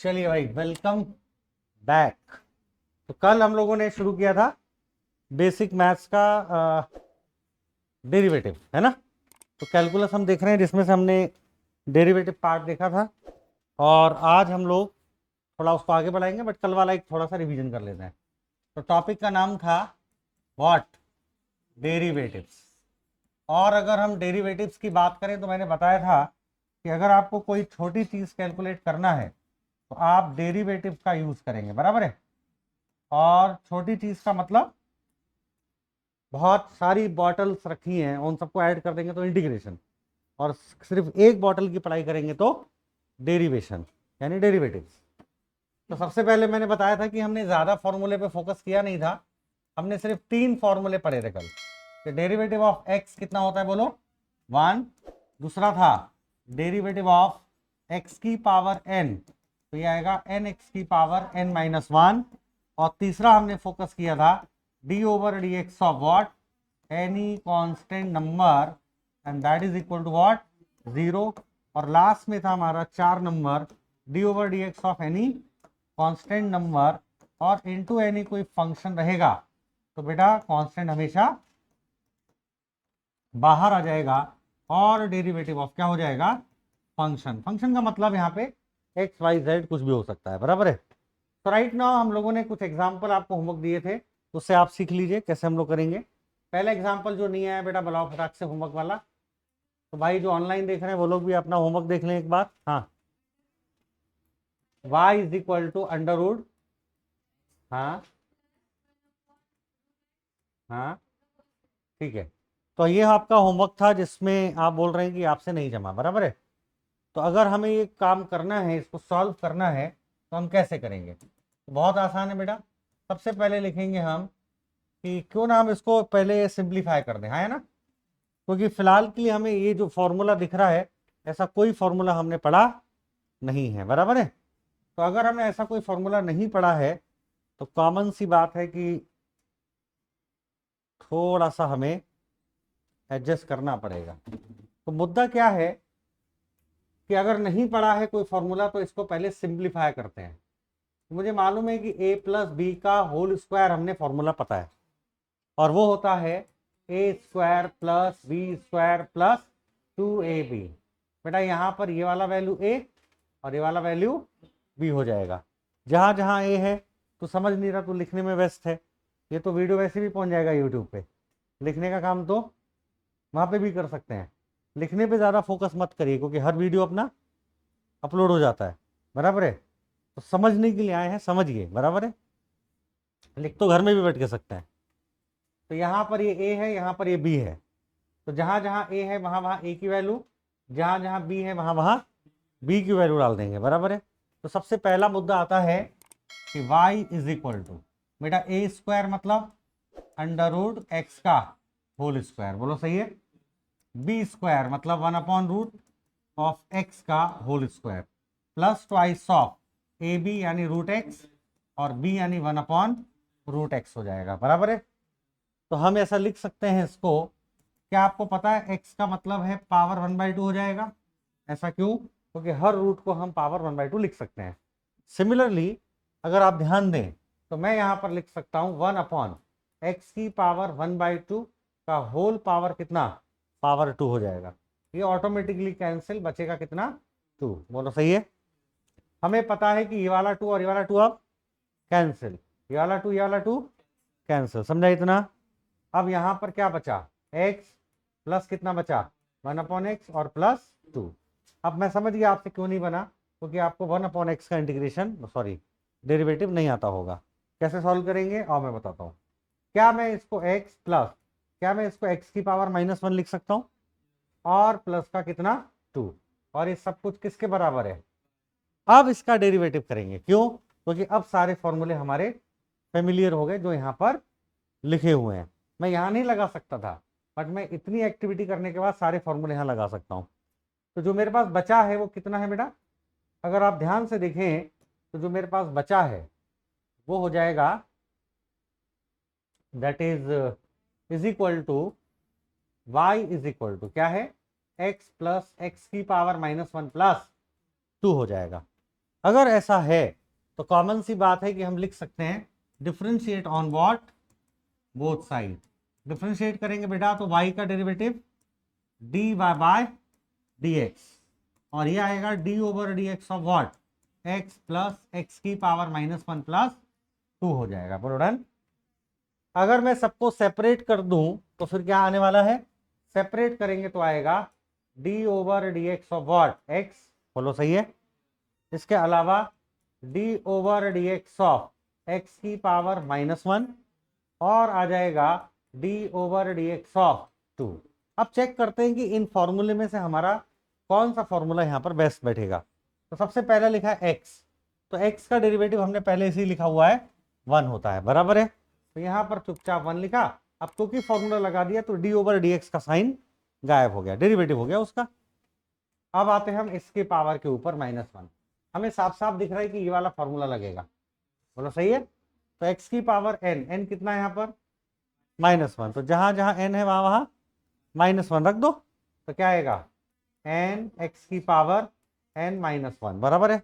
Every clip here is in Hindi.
चलिए भाई, वेलकम बैक। तो कल हम लोगों ने शुरू किया था बेसिक मैथ्स का डेरिवेटिव, है ना। तो कैलकुलस हम देख रहे हैं जिसमें से हमने डेरिवेटिव पार्ट देखा था, और आज हम लोग थोड़ा उसको आगे बढ़ाएंगे, बट कल वाला एक थोड़ा सा रिवीजन कर लेते हैं। तो टॉपिक का नाम था व्हाट, डेरिवेटिव्स। और अगर हम डेरिवेटिव्स की बात करें तो मैंने बताया था कि अगर आपको कोई छोटी चीज़ कैलकुलेट करना है तो आप डेरिवेटिव का यूज़ करेंगे, बराबर है। और छोटी चीज़ का मतलब बहुत सारी बॉटल्स रखी हैं, उन सबको ऐड कर देंगे तो इंटीग्रेशन, और सिर्फ एक बॉटल की पढ़ाई करेंगे तो डेरिवेशन, यानी डेरिवेटिव्स। तो सबसे पहले मैंने बताया था कि हमने ज़्यादा फॉर्मूले पे फोकस किया नहीं था, हमने सिर्फ 3 फॉर्मूले पढ़े थे कल। तो डेरिवेटिव ऑफ एक्स कितना होता है बोलो, 1। दूसरा था डेरिवेटिव ऑफ एक्स की पावर n, तो ये आएगा एन एक्स की पावर n-1। और तीसरा हमने फोकस किया था D over D x of what, any constant number, and that is equal to what, 0। और लास्ट में था हमारा 4 number, D over D x of any constant number, और इनटू एनी कोई फंक्शन रहेगा तो बेटा कांस्टेंट हमेशा बाहर आ जाएगा, और डेरिवेटिव ऑफ क्या हो जाएगा, फंक्शन। फंक्शन का मतलब यहाँ पे एक्स वाई जेड कुछ भी हो सकता है, बराबर है। तो राइट नाउ हम लोगों ने कुछ एग्जाम्पल आपको होमवर्क दिए थे, उससे आप सीख लीजिए कैसे हम लोग करेंगे। पहला एग्जाम्पल जो नहीं आया बेटा बुलाओ फटाक से होमवर्क वाला। तो भाई जो ऑनलाइन देख रहे हैं वो लोग भी अपना होमवर्क देख लें एक बार। हाँ, y is equal to under root, हाँ हाँ ठीक है। तो ये आपका होमवर्क था जिसमें आप बोल रहे हैं कि आपसे नहीं जमा, बराबर है। तो अगर हमें ये काम करना है, इसको सॉल्व करना है, तो हम कैसे करेंगे। तो बहुत आसान है बेटा। सबसे पहले लिखेंगे हम कि क्यों ना हम इसको पहले सिंप्लीफाई कर दें, हाँ है ना। क्योंकि फिलहाल के लिए हमें ये जो फॉर्मूला दिख रहा है, ऐसा कोई फॉर्मूला हमने पढ़ा नहीं है, बराबर है। तो अगर हमने ऐसा कोई फॉर्मूला नहीं पढ़ा है तो कॉमन सी बात है कि थोड़ा सा हमें एडजस्ट करना पड़ेगा। तो मुद्दा क्या है कि अगर नहीं पढ़ा है कोई फॉर्मूला तो इसको पहले सिंप्लीफाई करते हैं। तो मुझे मालूम है कि a प्लस बी का होल स्क्वायर हमने फॉर्मूला पता है, और वो होता है A square plus B square plus 2ab। बेटा यहाँ पर ये वाला वैल्यू a और ये वाला वैल्यू b हो जाएगा। जहाँ जहाँ a है तो समझ नहीं रहा तो लिखने में व्यस्त है, ये तो वीडियो वैसे भी पहुँच जाएगा यूट्यूब पे। लिखने का काम तो वहाँ पे भी कर सकते हैं, लिखने पे ज़्यादा फोकस मत करिए क्योंकि हर वीडियो अपना अपलोड हो जाता है, बराबर है। तो समझने के लिए आए हैं, समझिए, बराबर है। लिख तो घर में भी बैठ के सकते हैं। तो यहाँ पर ये a है, यहाँ पर ये b है, तो जहाँ जहाँ a है वहाँ वहाँ a की वैल्यू, जहाँ जहाँ b है वहाँ वहाँ b की वैल्यू डाल देंगे, बराबर है। तो सबसे पहला मुद्दा आता है कि y इज इक्वल टू, बेटा a स्क्वायर मतलब अंडर रूट एक्स का होल स्क्वायर, बोलो सही है। बी स्क्वायर मतलब 1/रूट ऑफ एक्स का whole square, plus twice of A B यानी रूट एक्स, और बी यानी 1/रूट एक्स हो जाएगा, बराबर है। तो हम ऐसा लिख सकते हैं इसको, क्या आपको पता है एक्स का मतलब है पावर 1/2 हो जाएगा। ऐसा क्यों, क्योंकि हर रूट को हम पावर 1/2 लिख सकते हैं। सिमिलरली अगर आप ध्यान दें तो मैं यहाँ पर लिख सकता हूँ 1/x की पावर 1/2 का होल पावर कितना, पावर 2 हो जाएगा। ये ऑटोमेटिकली कैंसिल, बचेगा कितना, 2, बोलो सही है। हमें पता है कि ये वाला 2 और ये वाला 2 अब कैंसिल, ये वाला 2 ये वाला 2 कैंसिल, समझा इतना। अब यहाँ पर क्या बचा, x प्लस कितना बचा, 1/x और प्लस 2। अब मैं समझ गया आपसे क्यों नहीं बना, क्योंकि आपको 1/x का इंटीग्रेशन सॉरी डेरिवेटिव नहीं आता होगा। कैसे सॉल्व करेंगे और मैं बताता हूँ। क्या मैं इसको x प्लस, क्या मैं इसको x की पावर -1 लिख सकता हूँ, और प्लस का कितना 2, और ये सब कुछ किसके बराबर है। अब इसका डेरिवेटिव करेंगे, क्यों, क्योंकि अब सारे फॉर्मूले हमारे फेमिलियर हो गए जो यहाँ पर लिखे हुए हैं। मैं यहाँ नहीं लगा सकता था, बट मैं इतनी एक्टिविटी करने के बाद सारे फॉर्मूले यहाँ लगा सकता हूँ। तो जो मेरे पास बचा है वो कितना है बेटा, अगर आप ध्यान से देखें तो जो मेरे पास बचा है वो हो जाएगा, that is equal to y is equal to क्या है, x प्लस एक्स की पावर -1 प्लस 2 हो जाएगा। अगर ऐसा है तो कॉमन सी बात है कि हम लिख सकते हैं differentiate on what, both side. Differentiate करेंगे बेटा तो y का डेरिवेटिव dy बाय dx, और ये आएगा d over dx of what, x plus X की पावर -1 प्लस 2 हो जाएगा। बोलो डन। अगर मैं सबको सेपरेट कर दूं तो फिर क्या आने वाला है, सेपरेट करेंगे तो आएगा d over dx of what, x। बोलो सही है। इसके अलावा d over dx of x की पावर -1 और आ जाएगा d ओवर dx ऑफ 2। अब चेक करते हैं कि इन फॉर्मूले में से हमारा कौन सा फॉर्मूला यहां पर बेस्ट बैठेगा। तो सबसे पहला लिखा है x, तो x का डेरिवेटिव हमने पहले इसी लिखा हुआ है 1 होता है, बराबर है। तो यहां पर चुपचाप 1 लिखा। अब क्योंकि फॉर्मूला लगा दिया तो d ओवर dx का साइन गायब हो गया, डेरिवेटिव हो गया उसका। अब आते हैं हम इसके पावर के ऊपर -1। हमें साफ साफ दिख रहा है कि ये वाला फॉर्मूला लगेगा। बोलो सही है। तो x की पावर n, n कितना है यहाँ पर -1, तो जहां जहां n है वहां वहां -1 रख दो। तो क्या आएगा n x की पावर n-1, बराबर है।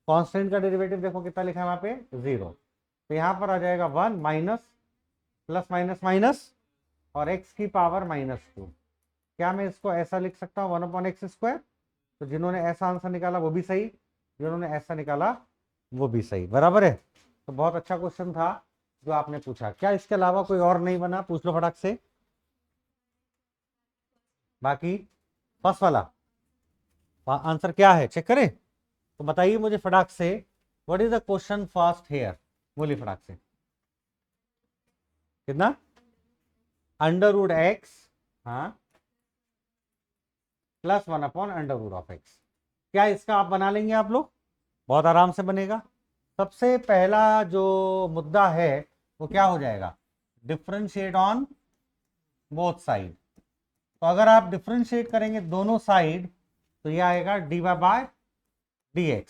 कांस्टेंट का डेरिवेटिव देखो कितना लिखा है वहां पे 0, तो यहां पर आ जाएगा 1 माइनस प्लस माइनस माइनस और x की पावर -2। क्या मैं इसको ऐसा लिख सकता हूँ 1/x²? तो जिन्होंने ऐसा आंसर निकाला वो भी सही, जिन्होंने ऐसा निकाला वो भी सही, बराबर है। तो बहुत अच्छा क्वेश्चन था जो आपने पूछा। क्या इसके अलावा कोई और नहीं बना? पूछ लो फटाक से। बाकी फर्स्ट वाला आंसर क्या है चेक करें, तो बताइए मुझे फटाक से। What is the question first here? बोलिए फटाक से। कितना? √x, हाँ, +1/√x। क्या इसका आप बना लेंगे आप लोग? बहुत आराम से बनेगा। सबसे पहला जो मुद्दा है वो क्या हो जाएगा, डिफरेंशिएट ऑन बोथ साइड। तो अगर आप डिफरेंशिएट करेंगे दोनों साइड तो ये आएगा dy बाय dx,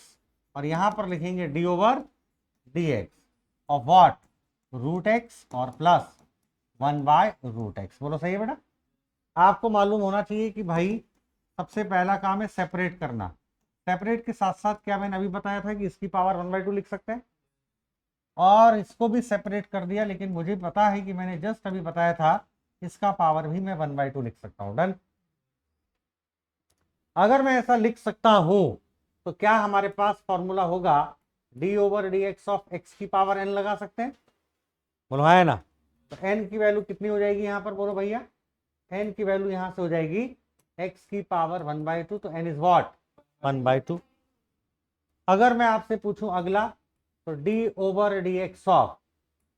और यहां पर लिखेंगे d over dx of what, √x और प्लस 1/√x। बोलो सही है बेटा। आपको मालूम होना चाहिए कि भाई सबसे पहला काम है सेपरेट करना। सेपरेट के साथ साथ क्या मैंने अभी बताया था कि इसकी पावर 1/2 लिख सकते हैं, और इसको भी सेपरेट कर दिया, लेकिन मुझे पता है कि मैंने जस्ट अभी बताया था इसका पावर भी मैं 1/2 लिख सकता हूं। डन। अगर मैं ऐसा लिख सकता हूं तो क्या हमारे पास फॉर्मूला होगा d over dx of x की पावर n लगा सकते हैं? बोलो है ना। तो n की वैल्यू कितनी हो जाएगी यहां पर, बोलो भैया। n की वैल्यू यहां से हो जाएगी x की पावर 1/2, तो n इज व्हाट 1/2। अगर मैं आपसे पूछूं अगला, तो d ओवर dx ऑफ,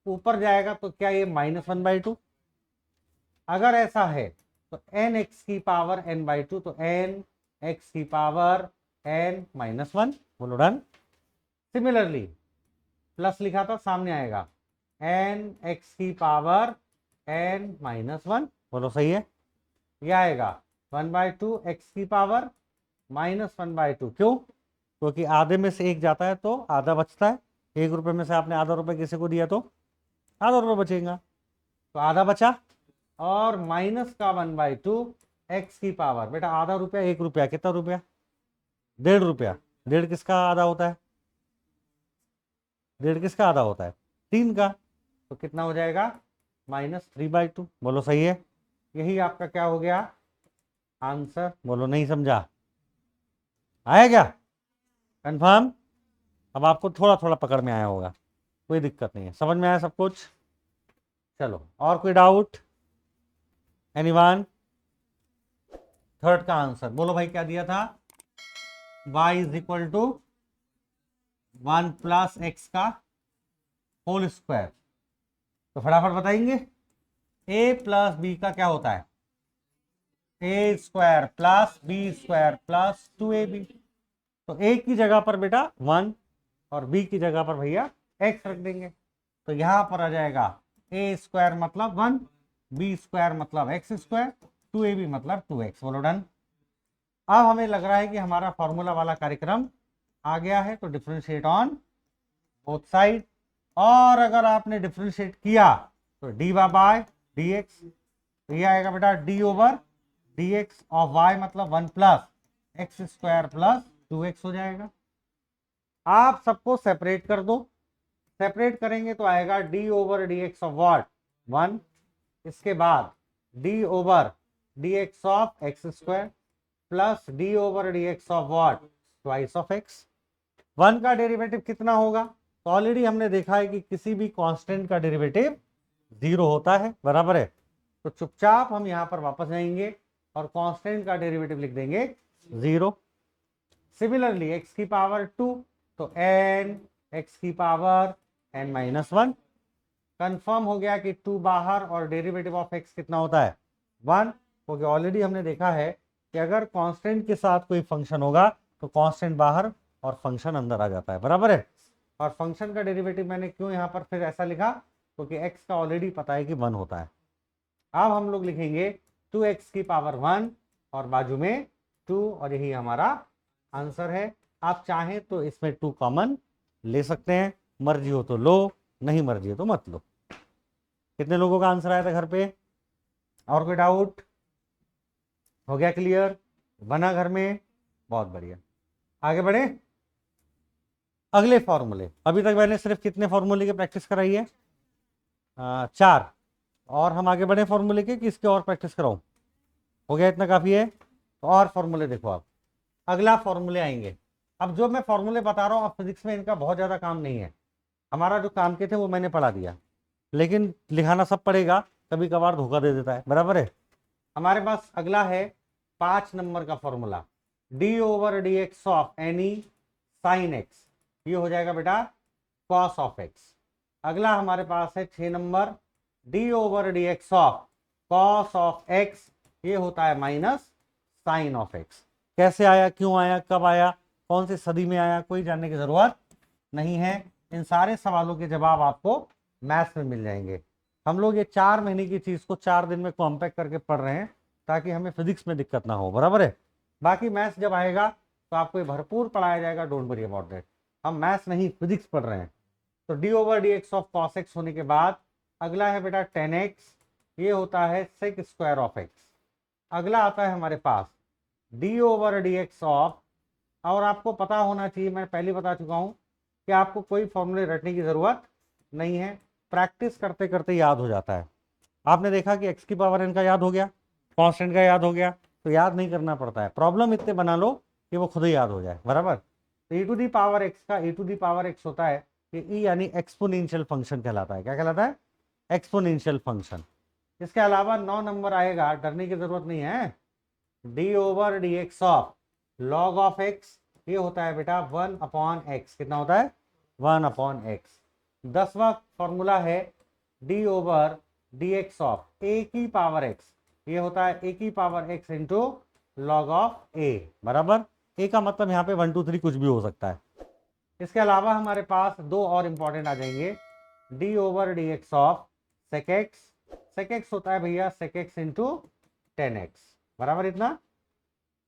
ऊपर जाएगा तो क्या ये -1/2? अगर ऐसा है तो n x की पावर n/2, तो n x की पावर n-1। बोलो डन। सिमिलरली प्लस लिखा था सामने आएगा n x की पावर n-1। बोलो सही है। यह आएगा 1/2 x की पावर -1/2। क्यों? क्योंकि आधे में से एक जाता है तो आधा बचता है। 1 रुपए में से आपने आधा रुपए किसी को दिया तो आधा रुपये बचेगा, तो आधा बचा, और माइनस का 1/2 x की पावर। बेटा आधा रुपया 1 रुपया कितना रुपया? 1.5 रुपया। 1.5 किसका आधा होता है? 1.5 किसका आधा होता है? 3 का। तो कितना हो जाएगा -3/2। बोलो सही है। यही आपका क्या हो गया आंसर? बोलो नहीं समझा, आया क्या कंफर्म? अब आपको थोड़ा थोड़ा पकड़ में आया होगा, कोई दिक्कत नहीं है, समझ में आया सब कुछ। चलो और कोई डाउट? एनीवन? थर्ड का आंसर बोलो भाई, क्या दिया था? y is equal to 1 + x का होल स्क्वायर। तो फटाफट बताएंगे, a + b का क्या होता है? a² + b² + 2ab। तो a की जगह पर बेटा 1 और b की जगह पर भैया x रख देंगे। तो यहां पर आ जाएगा a² मतलब 1, b² मतलब x², 2ab मतलब 2x। बोलो डन। अब हमें लग रहा है कि हमारा फॉर्मूला वाला कार्यक्रम आ गया है, तो डिफरेंशिएट ऑन बोथ साइड। और अगर आपने डिफरेंशिएट किया तो dy बाय dx, तो ये आएगा बेटा d over dx of y मतलब 1 + x² + 2x हो जाएगा। आप सबको सेपरेट कर दो, सेपरेट करेंगे तो आएगा D over D x of what 1, इसके बाद D over D x of x square plus D over D x of what twice of x. 1 का डेरिवेटिव कितना होगा, तो ऑलरेडी हमने देखा है कि किसी भी कांस्टेंट का डेरिवेटिव 0 होता है, बराबर है। तो चुपचाप हम यहां पर वापस जाएंगे और कांस्टेंट का डेरिवेटिव लिख देंगे 0। सिमिलरली x की पावर 2, तो n x की पावर n माइनस 1। कंफर्म हो गया कि 2 बाहर और डेरिवेटिव ऑफ x कितना होता है 1, क्योंकि ऑलरेडी हमने देखा है कि अगर कांस्टेंट के साथ कोई फंक्शन होगा तो कांस्टेंट बाहर और फंक्शन अंदर आ जाता है, बराबर है। और फंक्शन का डेरिवेटिव मैंने क्यों यहाँ पर फिर ऐसा लिखा, क्योंकि x का ऑलरेडी पता है कि 1 होता है। अब हम लोग लिखेंगे 2x की पावर 1 और बाजू में 2, और यही हमारा आंसर है। आप चाहें तो इसमें 2 कॉमन ले सकते हैं, मर्जी हो तो लो, नहीं मर्जी हो तो मत लो। कितने लोगों का आंसर आया था घर पे, और कोई डाउट, हो गया क्लियर, बना घर में, बहुत बढ़िया। आगे बढ़े, अगले फॉर्मूले। अभी तक मैंने सिर्फ कितने फॉर्मूले की प्रैक्टिस कराई है, 4, और हम आगे बढ़े फॉर्मूले के कि इसके और प्रैक्टिस कराऊं, हो गया इतना काफी है। तो और फॉर्मूले देखो आप, अगला फॉर्मूले आएंगे। अब जो मैं फॉर्मूले बता रहा हूँ, अब फिजिक्स में इनका बहुत ज्यादा काम नहीं है, हमारा जो काम के थे वो मैंने पढ़ा दिया, लेकिन लिखाना सब पड़ेगा, कभी कभार धोखा दे देता है, बराबर है। हमारे पास अगला है 5 नंबर का formula, D over D x of any sine x, ये हो जाएगा बेटा कॉस ऑफ एक्स। अगला हमारे पास है 6 number, D over D x of cos of x, ये होता है माइनस साइन ऑफ एक्स। कैसे आया, क्यों आया, कब आया, कौन सी सदी में आया, कोई जानने की जरूरत नहीं है। इन सारे सवालों के जवाब आपको मैथ्स में मिल जाएंगे। हम लोग ये 4 महीने की चीज को 4 दिन में कॉम्पैक्ट करके पढ़ रहे हैं ताकि हमें फिजिक्स में दिक्कत ना हो, बराबर है। बाकी मैथ्स जब आएगा तो आपको भरपूर पढ़ाया जाएगा, डोंट वरी अबाउट दैट। हम मैथ्स नहीं फिजिक्स पढ़ रहे हैं। तो D over D x of cos x होने के बाद अगला है बेटा 10x, ये होता है सेक स्क्वायर ऑफ एक्स। अगला आता है हमारे पास D over D x of, और आपको पता होना चाहिए, मैं पहले बता चुका हूं कि आपको कोई फॉर्मूले रटने की जरूरत नहीं है, प्रैक्टिस करते करते याद हो जाता है। आपने देखा कि x की पावर n का याद हो गया, कांस्टेंट का याद हो गया, तो याद नहीं करना पड़ता है, प्रॉब्लम इतने बना लो कि वो खुद ही याद हो जाए, बराबर। तो e to the power x का e to the power x होता है कि e यानी एक्सपोनेंशियल फंक्शन कहलाता है। क्या कहलाता है, एक्सपोनेंशियल फंक्शन। इसके अलावा 9 नंबर आएगा, डरने की जरूरत नहीं है, D over D x of log of x, ये होता है बेटा 1 अपॉन एक्स। कितना होता है, 1 अपॉन एक्स। 10वां फॉर्मूला है D over D x of A की पावर एक्स, ये होता है ए की power X into log of A, बराबर। ए का मतलब यहाँ पे 1 2 3 कुछ भी हो सकता है। इसके अलावा हमारे पास 2 और इंपॉर्टेंट आ जाएंगे, D over D x of sec X, sec X होता है भैया सेक एक्स इंटू 10x, बराबर इतना।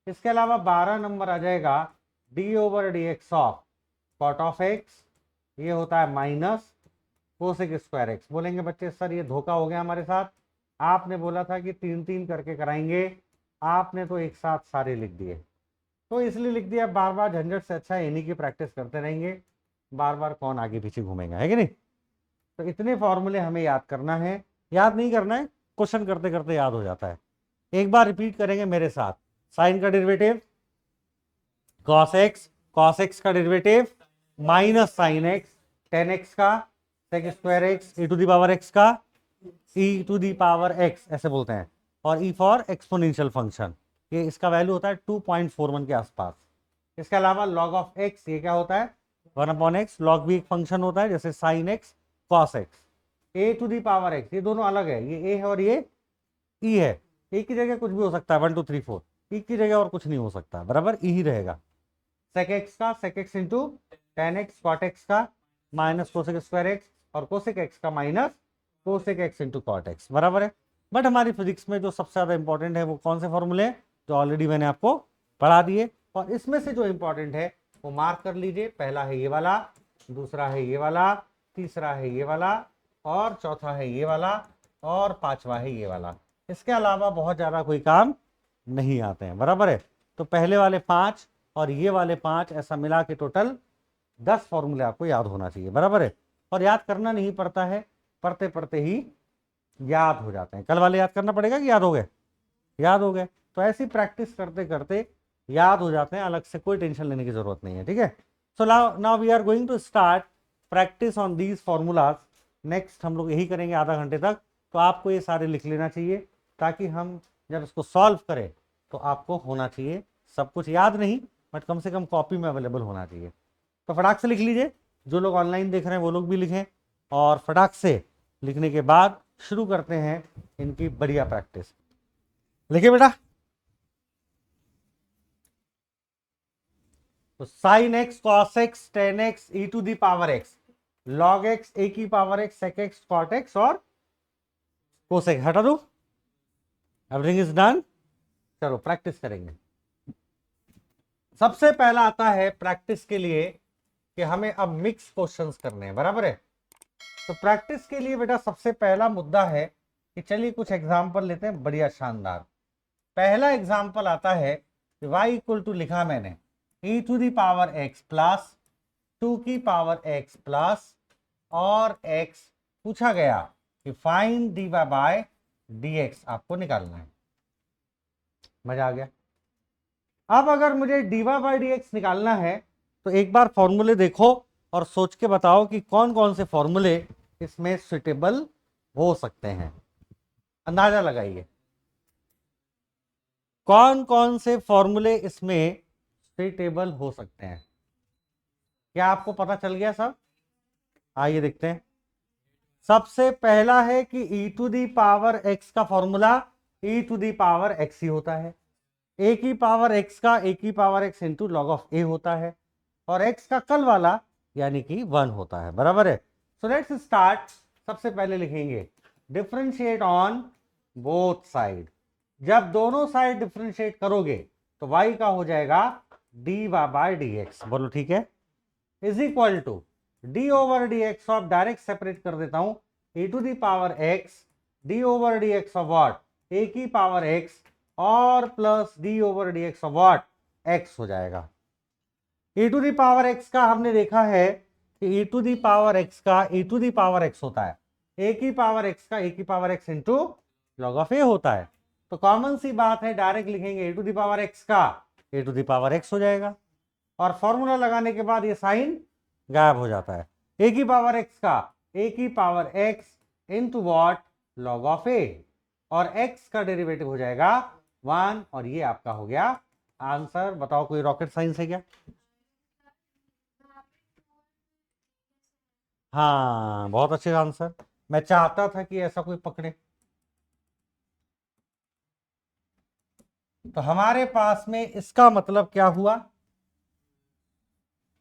इसके अलावा 12 नंबर आ जाएगा d over D x of cot of x, ये होता है माइनस कोसेक स्क्वायर एक्स। बोलेंगे बच्चे सर ये धोखा हो गया हमारे साथ, आपने बोला था कि 3 करके कराएंगे, आपने तो एक साथ सारे लिख दिए। तो इसलिए लिख दिया, बार बार झंझट से अच्छा इन्हीं की प्रैक्टिस करते रहेंगे, बार बार कौन आगे पीछे घूमेगा, है कि नहीं। तो इतने फॉर्मूले हमें याद करना है, याद नहीं करना है, क्वेश्चन करते करते याद हो जाता है। एक बार रिपीट करेंगे मेरे साथ, साइन का डेरिवेटिव कॉस एक्स का derivative minus sine x, 10x का sec square x, E to the power x का e to the power x ऐसे बोलते हैं, और ई फॉर एक्सपोनेंशियल फंक्शन, ये इसका वैल्यू होता है 2.41 के आसपास। इसके अलावा लॉग ऑफ एक्स, ये क्या होता है 1 अपॉन एक्स, लॉग भी एक फंक्शन होता है जैसे sine x cos x. A to the power x, ये दोनों अलग है, ये ए है और ये ई है, ए की जगह कुछ भी हो सकता है 1 2 3 4, ई की जगह और कुछ नहीं हो सकता, बराबर ई ही रहेगा। सेक एक्स का sec x into 10x, cot x का माइनस कोसेक स्क्वायर एक्स, और कोसेक एक्स का minus cosec x into cot x, बराबर है। बट हमारी फिजिक्स में जो सबसे ज्यादा इंपॉर्टेंट है वो कौन से फॉर्मूले, जो ऑलरेडी मैंने आपको पढ़ा दिए, और इसमें से जो इंपॉर्टेंट है वो मार्क कर लीजिए। पहला है ये वाला, दूसरा है ये वाला, तीसरा है ये वाला, और चौथा है ये वाला, और 5वां है ये वाला। इसके अलावा बहुत ज्यादा कोई काम नहीं आते हैं, बराबर है। तो पहले वाले 5 और ये वाले 5 ऐसा मिला के टोटल 10 फॉर्मूले आपको याद होना चाहिए, बराबर है। और याद करना नहीं पड़ता है, पढ़ते पढ़ते ही याद हो जाते हैं। कल वाले याद करना पड़ेगा कि याद हो गए? याद हो गए। तो ऐसी प्रैक्टिस करते करते याद हो जाते हैं, अलग से कोई टेंशन लेने की जरूरत नहीं है, ठीक है। So now we are going to start practice on these formulas. Next हम लोग यही करेंगे आधा घंटे तक। तो आपको ये सारे लिख लेना चाहिए, ताकि हम जब इसको सॉल्व करें तो आपको होना चाहिए, सब कुछ याद नहीं बट कम से कम कॉपी में अवेलेबल होना चाहिए। तो फटाक से लिख लीजिए, जो लोग ऑनलाइन देख रहे हैं वो लोग भी लिखें, और फटाक से लिखने के बाद शुरू करते हैं इनकी बढ़िया प्रैक्टिस। लिखिए बेटा। तो sine x, cos X, tan X, E to the power X, log X, A की power X, sec X, cot X और कोसेक हटा दो। Everything is done. चलो प्रैक्टिस करेंगे। सबसे पहला आता है प्रैक्टिस के लिए कि हमें अब मिक्स क्वेश्चंस करने हैं, बराबर है। तो प्रैक्टिस के लिए बेटा सबसे पहला मुद्दा है कि चलिए कुछ एग्जांपल लेते हैं, बढ़िया शानदार। पहला एग्जांपल आता है कि y इक्वल टू लिखा मैंने e to the power x plus 2 की पावर x प्लस और x पूछा गया कि फाइंड dy बाय dx आपको निकालना है। मजा आ गया। अब अगर मुझे dy बाय dx निकालना है तो एक बार फॉर्मूले देखो और सोच के बताओ कि कौन कौन से फॉर्मूले इसमें सुटेबल हो सकते हैं। अंदाजा लगाइए कौन कौन से फॉर्मूले इसमें सुटेबल हो सकते हैं। क्या आपको पता चल गया सब? आइए देखते हैं। सबसे पहला है कि e to the power x का formula e to the power x ही होता है। a की पावर x का a की power x into log of a होता है, और x का कल वाला यानी कि 1 होता है, बराबर है। So let's start. सबसे पहले लिखेंगे डिफरेंशिएट ऑन बोथ साइड। जब दोनों साइड डिफरेंशिएट करोगे तो y का हो जाएगा dy बाय dx। बोलो ठीक है। Is equal to D over D x of, direct separate कर देता हूं, A to the power X D over D x of what, A की पावर एक्स और plus D over D x of what, X हो जाएगा। A to the power x का हमने देखा है कि A to the power x का A to the power X होता है, ए की पावर एक्स का ए की power X into log of A होता है। तो कॉमन सी बात है, डायरेक्ट लिखेंगे A to the power x का A to the power X हो जाएगा, और फॉर्मूला लगाने के बाद ये साइन गायब हो जाता है। ए की पावर एक्स का ए की power X into what, log of A, और एक्स का डेरिवेटिव हो जाएगा 1, और ये आपका हो गया आंसर। बताओ कोई रॉकेट साइंस है क्या? हाँ बहुत अच्छे आंसर। मैं चाहता था कि ऐसा कोई पकड़े। तो हमारे पास में इसका मतलब क्या हुआ?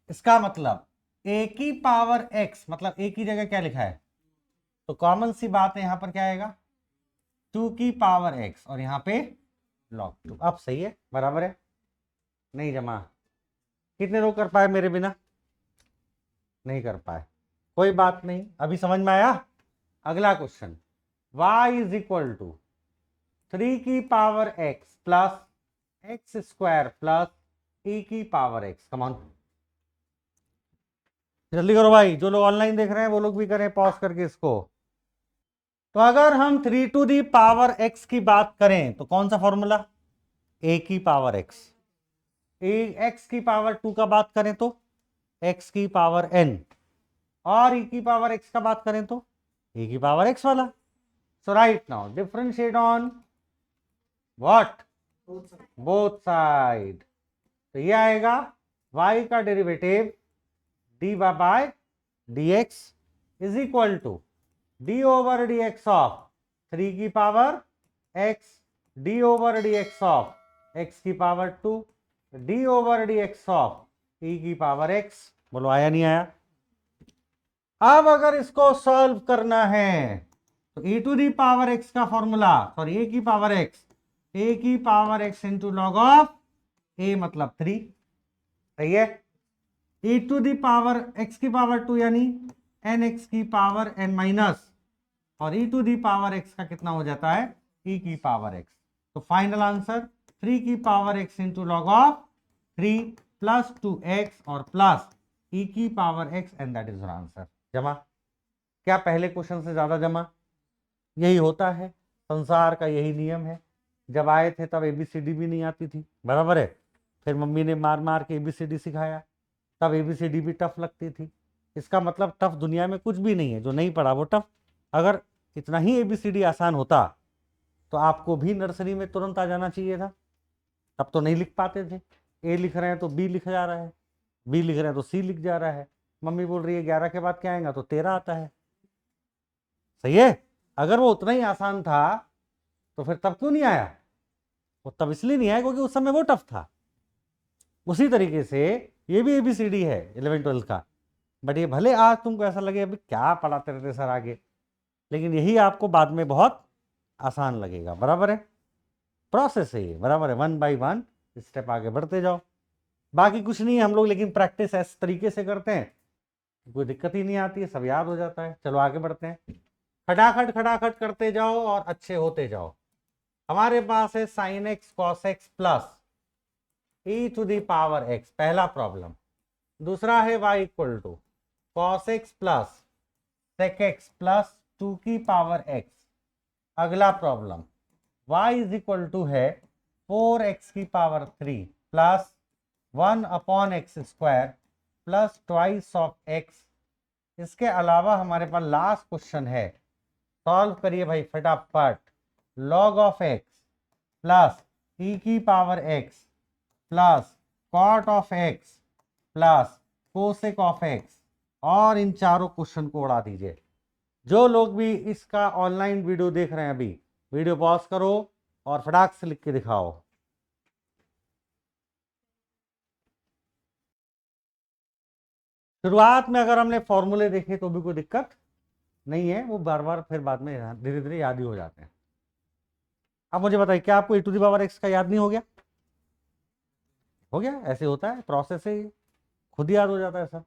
इसका मतलब a की पावर x, मतलब a की जगह क्या लिखा है, तो कॉमन सी बात है, यहां पर क्या आएगा 2 की पावर x, और यहां पे log 2। अब सही है, बराबर है। नहीं जमा। कितने लोग कर पाए मेरे बिना? नहीं कर पाए, कोई बात नहीं, अभी समझ में आया। अगला question, y is equal to 3 की power x plus x square plus e की पावर x। कम ऑन, जल्दी करो भाई, जो लोग ऑनलाइन देख रहे हैं वो लोग भी करें पॉज करके इसको। तो अगर हम 3 टू दी पावर x की बात करें तो कौन सा फॉर्मूला, a की पावर x, x की पावर 2 का बात करें तो x की पावर n, और e की पावर x का बात करें तो e की पावर x वाला। So right now differentiate on what, both side. तो ये आएगा y का derivative dy by dx is equal to D over D x of 3 की power x, D over D x of x की power 2, D over D x of e की पावर x। बोलो आया नहीं आया? अब अगर इसको सॉल्व करना है तो e to the power x का फॉर्मूला, सॉरी a की पावर x, a की power x into log of a मतलब 3, सही है। e to the power x की पावर 2 यानी nx की पावर n माइनस, और e to the power x का कितना हो जाता है, e की पावर x। तो फाइनल आंसर 3 की power x into log of 3 plus 2x और प्लस ई की power x and that is answer. जमा, क्या पहले क्वेश्चन से ज्यादा जमा? यही होता है, संसार का यही नियम है। जब आए थे तब एबीसीडी भी नहीं आती थी, बराबर है। फिर मम्मी ने मार मार के एबीसीडी सिखाया, तब एबीसीडी भी टफ लगती थी। इसका मतलब टफ दुनिया में कुछ भी नहीं है, जो नहीं पढ़ा वो टफ। अगर इतना ही एबीसीडी आसान होता तो आपको भी नर्सरी में तुरंत आ जाना चाहिए था। तब तो नहीं लिख पाते थे। ए लिख रहे हैं तो बी लिख जा रहा है, बी लिख रहे हैं तो सी लिख जा रहा है। मम्मी बोल रही है 11 के बाद क्या आएगा, तो 13 आता है। सही है। अगर वो उतना ही आसान था तो फिर तब क्यों नहीं आया? वो तब इसलिए नहीं आया क्योंकि उस समय वो टफ था। उसी तरीके से ये भी एबीसीडी है 11-12 का। बट ये भले आज तुमको ऐसा लगे अभी क्या पढ़ाते रहते सर आगे, लेकिन यही आपको बाद में बहुत आसान लगेगा, बराबर है। प्रोसेस है ये, बराबर है। 1 by 1 स्टेप आगे बढ़ते जाओ, बाकी कुछ नहीं है हम लोग, लेकिन प्रैक्टिस इस तरीके से करते हैं कोई दिक्कत ही नहीं आती है, सब याद हो जाता है। चलो आगे बढ़ते हैं, खटाखट खटाखट करते जाओ और अच्छे होते जाओ। हमारे पास है sine x cos x plus e to the power x, पहला प्रॉब्लम। दूसरा है y equal to cos x plus sec x plus 2 की पावर x। अगला problem y is equal to है 4x की power 3 plus 1 upon x square plus twice of x। इसके अलावा हमारे पास लास्ट क्वेश्चन है, सॉल्व करिए भाई फटाफट। Log of x plus e की power x plus cot of x plus cosec of x, और इन चारों क्वेश्चन को उड़ा दीजिए। जो लोग भी इसका ऑनलाइन वीडियो देख रहे हैं अभी, वीडियो पॉज करो और फटाक से लिख के दिखाओ। शुरुआत में अगर हमने फॉर्मूले देखे तो भी कोई दिक्कत नहीं है, वो बार बार फिर बाद में धीरे धीरे याद ही हो जाते हैं। अब मुझे बताइए, क्या आपको e to the power x का याद नहीं हो गया? हो गया, ऐसे होता है, प्रोसेस है, खुद याद हो जाता है सब।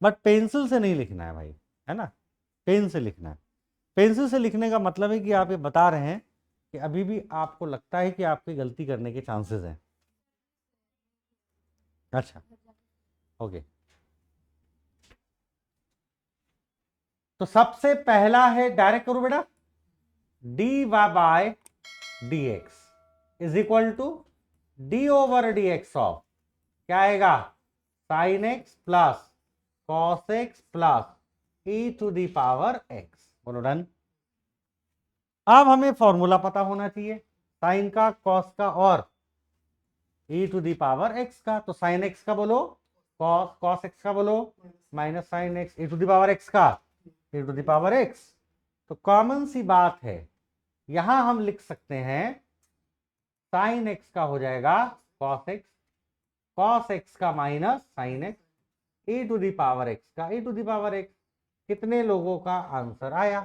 बट पेंसिल से नहीं लिखना है भाई, है ना, पेन से लिखना है। पेंसिल से लिखने का मतलब है कि आप ये बता रहे हैं कि अभी भी आपको लगता है कि आपकी गलती करने के चांसेस हैं। अच्छा, ओके। तो सबसे पहला है, डायरेक्ट करो बेटा, d y by d x is equal to D over D x of, क्या आएगा, sine x plus cos x plus e to the power x. बोलो डन। अब हमें फॉर्मूला पता होना चाहिए, साइन का, कॉस का और ई टू दी पावर एक्स का। तो साइन एक्स का बोलो कॉस, कॉस एक्स का बोलो minus sine x, E to the power x का e to the power x. तो कॉमन सी बात है, यहां हम लिख सकते हैं साइन एक्स का हो जाएगा कॉस एक्स, कॉस एक्स का minus sine x, E to the power x का e to the power x. कितने लोगों का आंसर आया?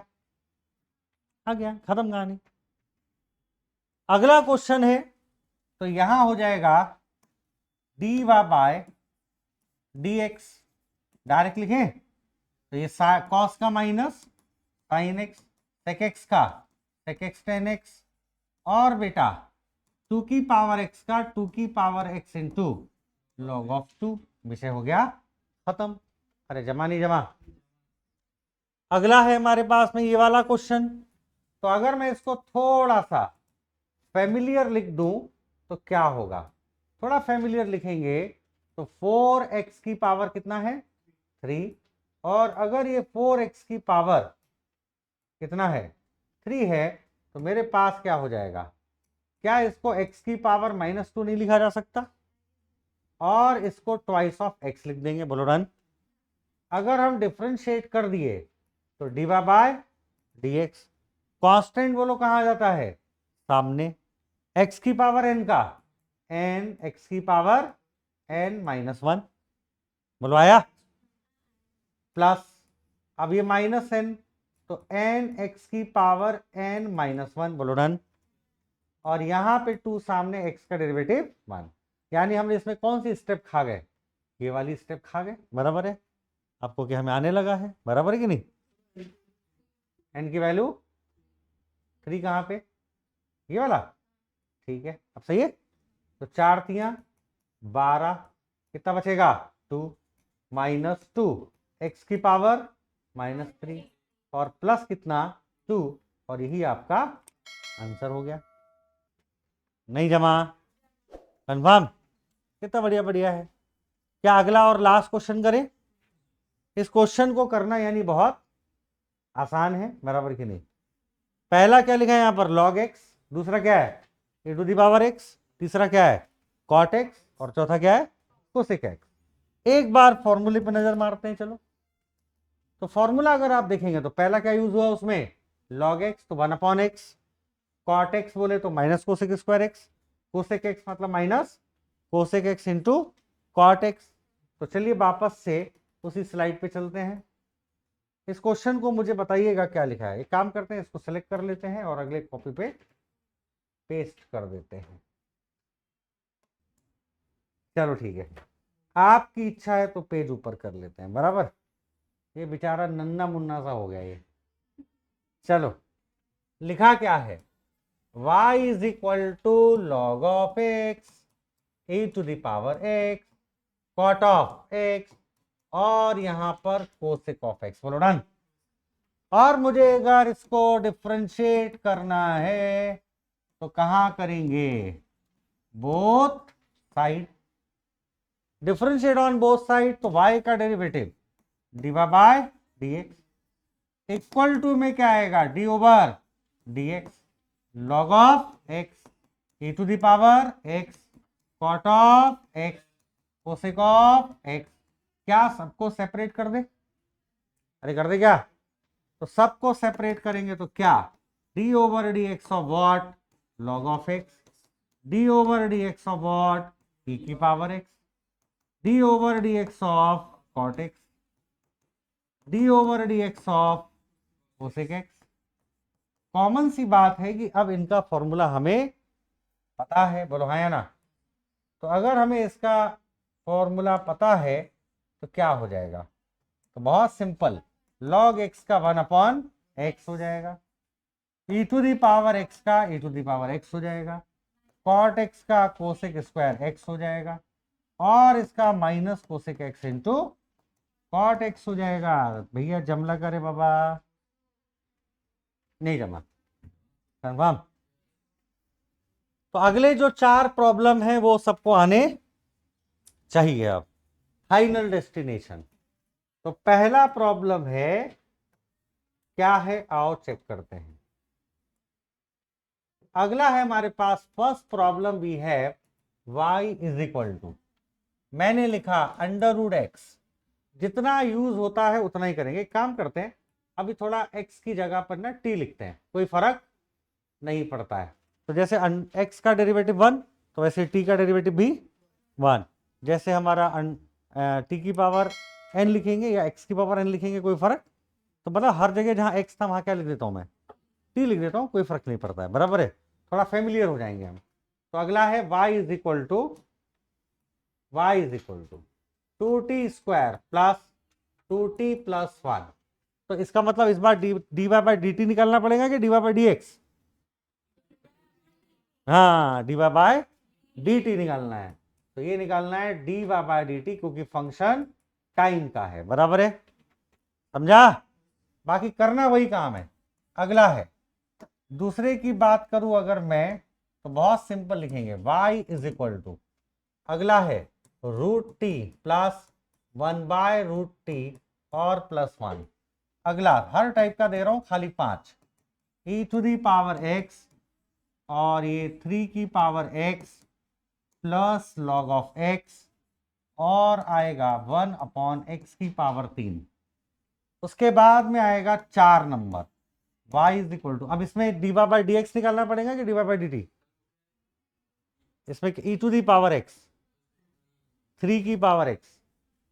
आ गया, खत्म कहानी। अगला क्वेश्चन है, तो यहां हो जाएगा d y by d x, direct लिखें तो ये कॉस का minus sine x, sec x का सेक एक्स टेन एक्स, और बेटा 2 की पावर एक्स का 2 की power X into log of 2। विषय हो गया खत्म। अरे जमा नहीं जमा। अगला है हमारे पास में ये वाला क्वेश्चन। तो अगर मैं इसको थोड़ा सा फैमिलियर लिख दूं तो क्या होगा, थोड़ा फैमिलियर लिखेंगे तो 4x की पावर कितना है 3, और अगर ये 4x की पावर कितना है 3 है, तो मेरे पास क्या हो जाएगा, क्या इसको x की पावर -2 नहीं लिखा जा सकता, और इसको ट्वाइस ऑफ x लिख देंगे। बोलो रन। अगर हम डिफ्रेंशिएट कर दिए तो d y by d x, constant बोलो कहाँ आ जाता है, सामने, x की पावर n का n, x की पावर n-1, बोलो आया, प्लस अब ये -n तो n x की पावर n-1, बोलो डन। और यहां पे 2 सामने, x का डेरिवेटिव 1, यानी हम इसमें कौन सी स्टेप खा गए, ये वाली स्टेप खा गए, बराबर है। आपको क्या हमें आने लगा है, बराबर है कि नहीं। n की वैल्यू 3 कहां पे, ये वाला, ठीक है, अब सही है। तो 4 3 12, कितना बचेगा 2, -2, x की पावर -3 और प्लस कितना 2, और यही आपका आंसर हो गया। नहीं जमा? कन्फर्म? कितना बढ़िया बढ़िया है। क्या अगला और लास्ट क्वेश्चन करें? इस क्वेश्चन को करना यानी बहुत आसान है, बराबर की नहीं। पहला क्या लिखा है यहां पर? log x, दूसरा क्या है e⁻x, तीसरा क्या है cot x, और चौथा क्या है cosec x। एक बार फॉर्मूले पर नजर मारते हैं। चलो, तो फॉर्मूला अगर आप देखेंगे तो पहला क्या यूज हुआ उसमें? log x, तो 1/x, cot x बोले तो minus cosec square x, cosec x मतलब minus cosec x into cot x। तो चलिए वापस से उसी स्लाइड पे चलते हैं। इस क्वेश्चन को मुझे बताइएगा क्या लिखा है। एक काम करते हैं, इसको सेलेक्ट कर लेते हैं और अगले कॉपी पे पेस्ट कर देते हैं। चलो ठीक है, आपकी इच्छा है तो पेज ऊपर कर लेते हैं, बराबर। ये बेचारा नन्ना मुन्ना सा हो गया ये। चलो, लिखा क्या है? y is equal to log of x e⁻x cot of x और यहां पर कोसेक ऑफ x। बोलो डन। और मुझे अगर इसको डिफरेंशिएट करना है तो कहां करेंगे? Both side. Differentiate on both side, तो y का डेरिवेटिव dy/dx इक्वल टू में क्या आएगा? d/dx log of x e⁻x cot of x cosec of x। क्या सबको सेपरेट कर दे? अरे कर दे क्या? तो सबको सेपरेट करेंगे तो क्या? d/dx of what? log of x d/dx of what? e⁻x d/dx of cot x d/dx of cosec x। Common सी बात है कि अब इनका फॉर्मूला हमें पता है। बोलो हाँ या ना? तो अगर हमें इसका फॉर्मूला पता है तो क्या हो जाएगा? तो बहुत सिंपल, log x का 1/x हो जाएगा, e⁻x का e⁻x हो जाएगा, cot x का कोसेक स्क्वायर x हो जाएगा, और इसका minus cosec x into cot x हो जाएगा। भैया जमला करे बाबा? नहीं जमा? कंफर्म? तो अगले जो 4 प्रॉब्लम है वो सबको आने चाहिए। अब फाइनल डेस्टिनेशन। तो पहला प्रॉब्लम है, क्या है आओ चेक करते हैं। अगला है हमारे पास फर्स्ट प्रॉब्लम भी है, y इज इक्वल टू, मैंने लिखा √x। जितना यूज होता है उतना ही करेंगे। काम करते हैं, अभी थोड़ा x की जगह पर ना t लिखते हैं, कोई फर्क नहीं पड़ता है। तो जैसे x का डेरिवेटिव 1, तो वैसे t का डेरिवेटिव भी 1। जैसे हमारा t की पावर n लिखेंगे या x की पावर n लिखेंगे, कोई फर्क? तो मतलब हर जगह जहां x था वहां क्या लिख देता हूं मैं? t लिख देता हूं, कोई फर्क नहीं पड़ता है, बराबर है। थोड़ा फेमिलियर हो जाएंगे हम। तो अगला है y is equal to 2t square plus 2t plus 1। तो इसका मतलब इस बार dy/dt निकालना पड़ेगा कि dy/dx? हाँ, dy/dt निकालना है। तो ये निकालना है dy/dt, क्योंकि फंक्शन टाइम का है, बराबर है। समझा? बाकी करना वही काम है। अगला है, दूसरे की बात करूं अगर मैं, तो बहुत सिंपल लिखेंगे, y इज इक्वल टू, अगला है √t प्लस 1/√t और प्लस 1। अगला हर टाइप का दे रहा हूं, खाली 5, e⁻x और ये 3 की power x plus log of x और आएगा 1/x की पावर 3। उसके बाद में आएगा 4 number, y is equal to, अब इसमें dy/dx निकालना पड़ेगा कि dy/dt? इसमें e⁻x 3 की पावर x।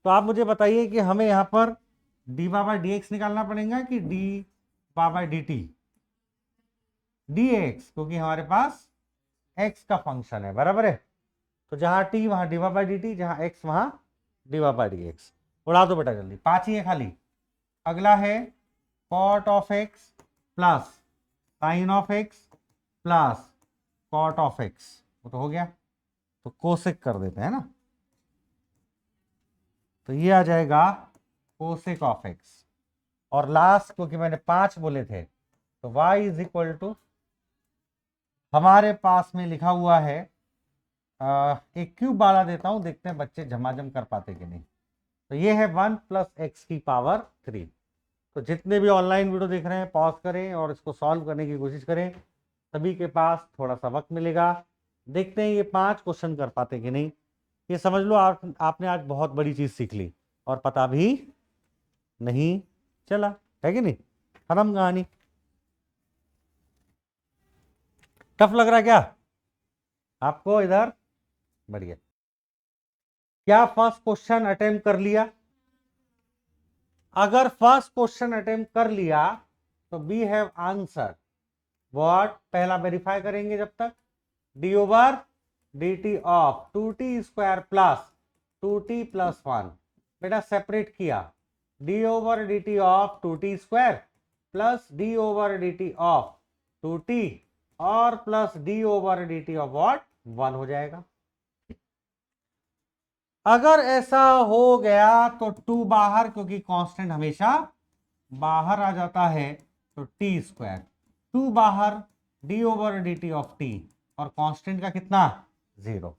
तो आप मुझे बताइए कि हमें यहां पर dy/dx निकालना पड़ेगा कि dy/dt? dx, क्योंकि हमारे पास x का फंक्शन है, बराबर है। तो जहां t वहां dy/dt, जहां x वहां dy/dx। उड़ा दो बेटा जल्दी, 5 ही है खाली। अगला है cot of x plus sign of x plus cot of x, वो तो हो गया। तो कोसेक कर देते हैं ना। तो ये आ जाएगा कोसेक ऑफ एक्स। और लास्ट क्योंकि मैंने 5 बोले थे तो y इज इक्वल टू, हमारे पास में लिखा हुआ है एक क्यूब बाला देता हूं, देखते हैं बच्चे झमाझम कर पाते कि नहीं। तो ये है 1 + x की पावर 3। तो जितने भी ऑनलाइन वीडियो देख रहे हैं पॉज करें और इसको सॉल्व करने की कोशिश करें, सभी के पास थोड़ा सा वक्त मिलेगा। देखते हैं ये 5 क्वेश्चन कर पाते कि नहीं। ये समझ लो आपने आज बहुत बड़ी चीज सीख ली और पता भी नहीं चला, है कि नहीं। खत्म कहानी। टफ लग रहा है क्या आपको इधर? बढ़िया। क्या फर्स्ट क्वेश्चन अटेम्प्ट कर लिया? अगर फर्स्ट क्वेश्चन अटेम्प्ट कर लिया तो वी हैव आंसर व्हाट। पहला वेरीफाई करेंगे जब तक, d/dt of 2t² plus 2t + 1। बेटा सेपरेट किया, d/dt of 2t² plus d/dt of 2t और प्लस d/dt ऑफ व्हाट 1 हो जाएगा। अगर ऐसा हो गया तो 2 बाहर, क्योंकि कांस्टेंट हमेशा बाहर आ जाता है, तो t²। 2 बाहर, d/dt ऑफ t और कांस्टेंट का कितना 0।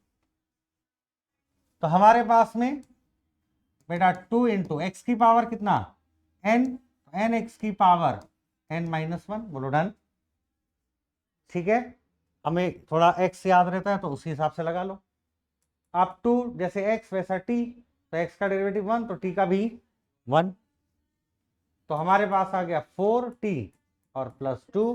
तो हमारे पास में बेटा 2 × x की पावर कितना n, n x की पावर n-1। बोलो डन। ठीक है, हमें थोड़ा x याद रहता है तो उसी हिसाब से लगा लो। अप टू जैसे x वैसा t, तो x का डेरिवेटिव 1 तो t का भी 1। तो हमारे पास आ गया 4t और plus 2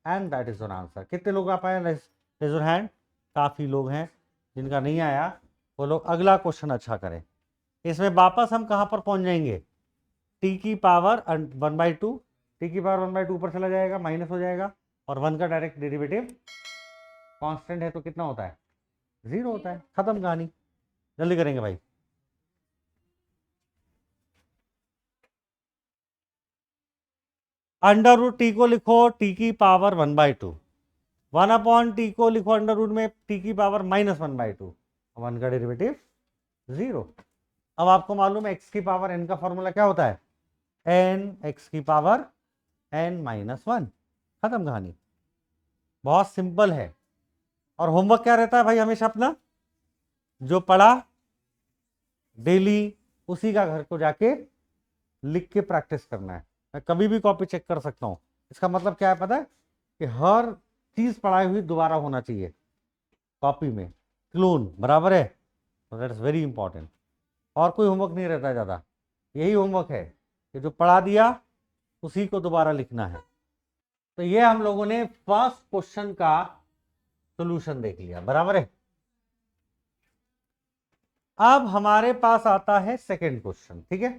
and that is your answer. कितने लोग आ पाए? Raise your hand. काफी लोग हैं, जिनका नहीं आया वो लोग अगला क्वेश्चन अच्छा करें। इसमें वापस हम कहां पर पहुंच जाएंगे? t की पावर 1/2, t की पावर 1/2 ऊपर चला जाएगा, माइनस हो जाएगा और 1 का डायरेक्ट डेरिवेटिव कांस्टेंट है तो कितना होता है 0 होता है। खत्म कहानी। जल्दी करेंगे भाई। √t को लिखो t की पावर 1/2, 1/t को लिखो √ में t की पावर -1/2, 1 का डेरिवेटिव 0। अब आपको मालूम है x की पावर n का फॉर्मूला क्या होता है? n x की पावर n-1। खत्म कहानी। बहुत सिंपल है। और होमवर्क क्या रहता है भाई हमेशा अपना? जो पढ़ा डेली उसी का घर को जाके लिख के प्रैक्टिस करना है। मैं कभी भी कॉपी चेक कर सकता हूं। इसका मतलब क्या है पता है? कि हर चीज पढ़ाई हुई दोबारा होना चाहिए कॉपी में, क्लोन बराबर है। तो दैट इज वेरी इंपॉर्टेंट। और कोई होमवर्क नहीं रहता ज्यादा, यही होमवर्क है कि जो पढ़ा दिया उसी को दोबारा लिखना है। तो ये हम लोगों ने फर्स्ट क्वेश्चन का सॉल्यूशन देख लिया, बराबर है। अब हमारे पास आता है सेकंड क्वेश्चन। ठीक है,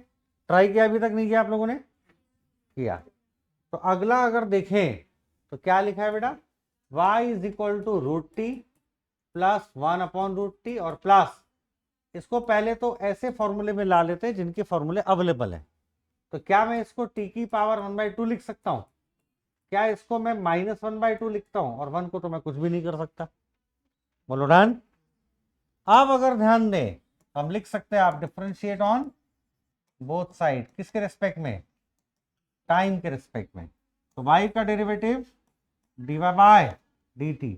ट्राई किया अभी तक नहीं किया आप लोगों ने? किया। तो अगला अगर देखें तो क्या लिखा है बेटा? y is equal to √t plus 1/√t और प्लस, इसको पहले तो ऐसे फॉर्मूले में ला लेते हैं जिनके फॉर्मूले अवेलेबल हैं। तो क्या मैं इसको t की पावर 1/2 लिख सकता हूं? क्या इसको मैं -1/2 लिखता हूं? और 1 को तो मैं कुछ भी नहीं कर सकता। बोलो डन। अब अगर ध्यान दें हम लिख सकते हैं, आप डिफरेंशिएट ऑन बोथ साइड, किसके रेस्पेक्ट में? टाइम के रेस्पेक्ट में। तो y का डेरिवेटिव dy/dt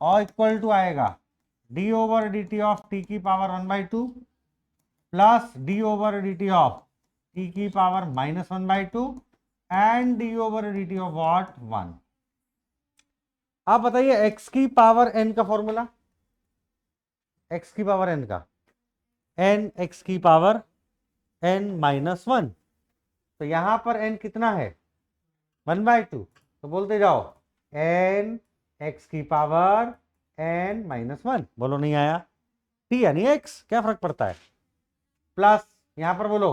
और इक्वल टू आएगा d/dt ऑफ t की power 1/2 plus d/dt of t की power -1/2 and d/dt of what 1। आप बताइए x की पावर n का फॉर्मूला, x की पावर n का n x की पावर n-1। तो यहां पर n कितना है 1/2। तो बोलते जाओ n x की पावर n-1। बोलो नहीं आया? t यानी x, क्या फर्क पड़ता है? प्लस यहां पर बोलो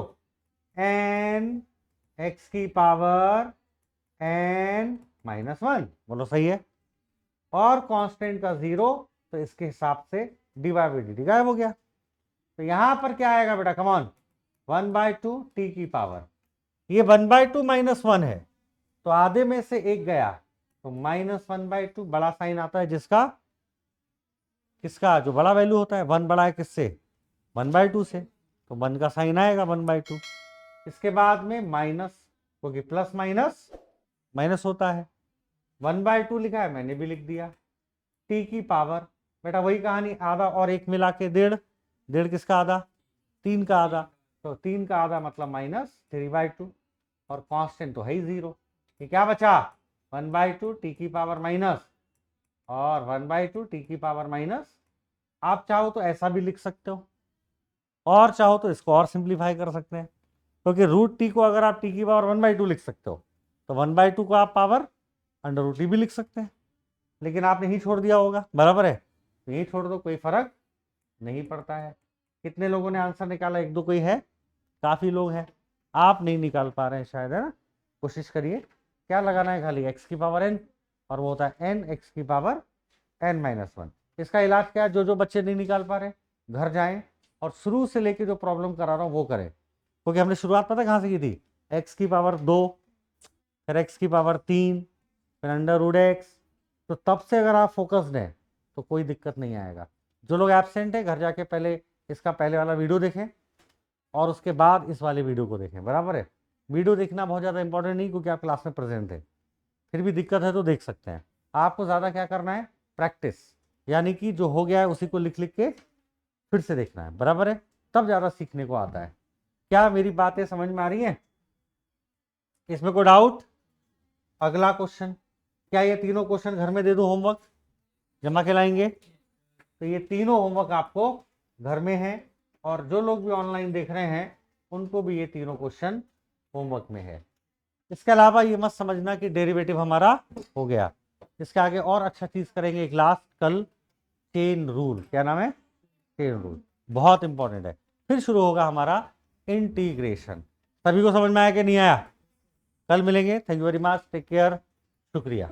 n x की पावर n-1। बोलो सही है। और कांस्टेंट का 0, तो इसके हिसाब से dy/dt गायब हो गया। तो यहां पर क्या आएगा बेटा? कमॉन, 1/2 t की पावर, ये 1/2 -1 है तो आधे में से एक गया तो -1/2 बड़ा साइन आता है, जिसका किसका जो बड़ा वैल्यू होता है 1 बड़ा है किससे? 1/2 से। तो 1 का साइन आएगा 1/2। इसके बाद में माइनस, क्योंकि प्लस माइनस माइनस होता है, 1/2 लिखा है, मैंने भी लिख दिया। टी की पावर, बेटा वही कहानी, आधा और एक मिला के 1.5, 1.5 किसका आधा, 3 का आधा, तो 3 का आधा मतलब -3/2, और कांस्टेंट तो है ही 0। ये क्या बचा, 1/2 टी की पावर माइनस और 1/2 टी की पावर माइनस। आप चाहो तो ऐसा भी लिख सकते हो, और चाहो तो इसको और सिंप्लीफाई कर सकते हैं, क्योंकि रूट टी को अगर आप टी की पावर 1/2 लिख सकते हो, तो 1/2 को आप पावर √t भी लिख सकते हैं, लेकिन आपने ही छोड़ दिया होगा, बराबर है, तो यही छोड़ दो, कोई फर्क नहीं पड़ता है। कितने लोगों ने आंसर निकाला, 1-2 कोई है, काफी लोग हैं, आप नहीं निकाल पा रहे हैं शायद, है ना। कोशिश करिए, क्या लगाना है, खाली x की पावर n, और वो होता है n x की पावर n-1। इसका इलाज क्या है, जो जो बच्चे नहीं निकाल पा रहे घर जाएं और शुरू से लेके जो प्रॉब्लम करा रहा हूं वो करें, क्योंकि हमने शुरुआत पता कहां से की थी, x की पावर 2, फिर x की पावर 3, फिर √x। तो तब से अगर आप फोकस्ड हैं तो कोई दिक्कत नहीं आएगा। जो लोग एब्सेंट है घर जाके पहले इसका पहले वाला वीडियो देखें और उसके बाद इस वाले वीडियो को देखें, बराबर है। वीडियो देखना बहुत ज़्यादा इंपॉर्टेंट नहीं, क्योंकि आप क्लास में प्रेजेंट है, फिर भी दिक्कत है तो देख सकते हैं। आपको ज़्यादा क्या करना है, प्रैक्टिस, यानी कि जो हो गया है उसी को लिख लिख के फिर से देखना है, बराबर है, तब ज़्यादा सीखने को आता है। क्या मेरी बातें समझ में आ रही हैं, इसमें कोई डाउट। अगला क्वेश्चन, क्या ये तीनों क्वेश्चन घर में दे दूं, होमवर्क जमा के लाएंगे, तो ये तीनों होमवर्क आपको घर में है, और जो लोग भी ऑनलाइन देख रहे हैं उनको भी ये तीनों क्वेश्चन होमवर्क में है। इसके अलावा ये मत समझना कि डेरिवेटिव हमारा हो गया, इसके आगे और अच्छा चीज करेंगे एक लास्ट कल, चेन रूल, क्या नाम है, चेन रूल, बहुत इंपॉर्टेंट है। फिर शुरू होगा हमारा इंटीग्रेशन। सभी को समझ में आया कि नहीं आया, कल मिलेंगे, thank you very much, take care, शुक्रिया।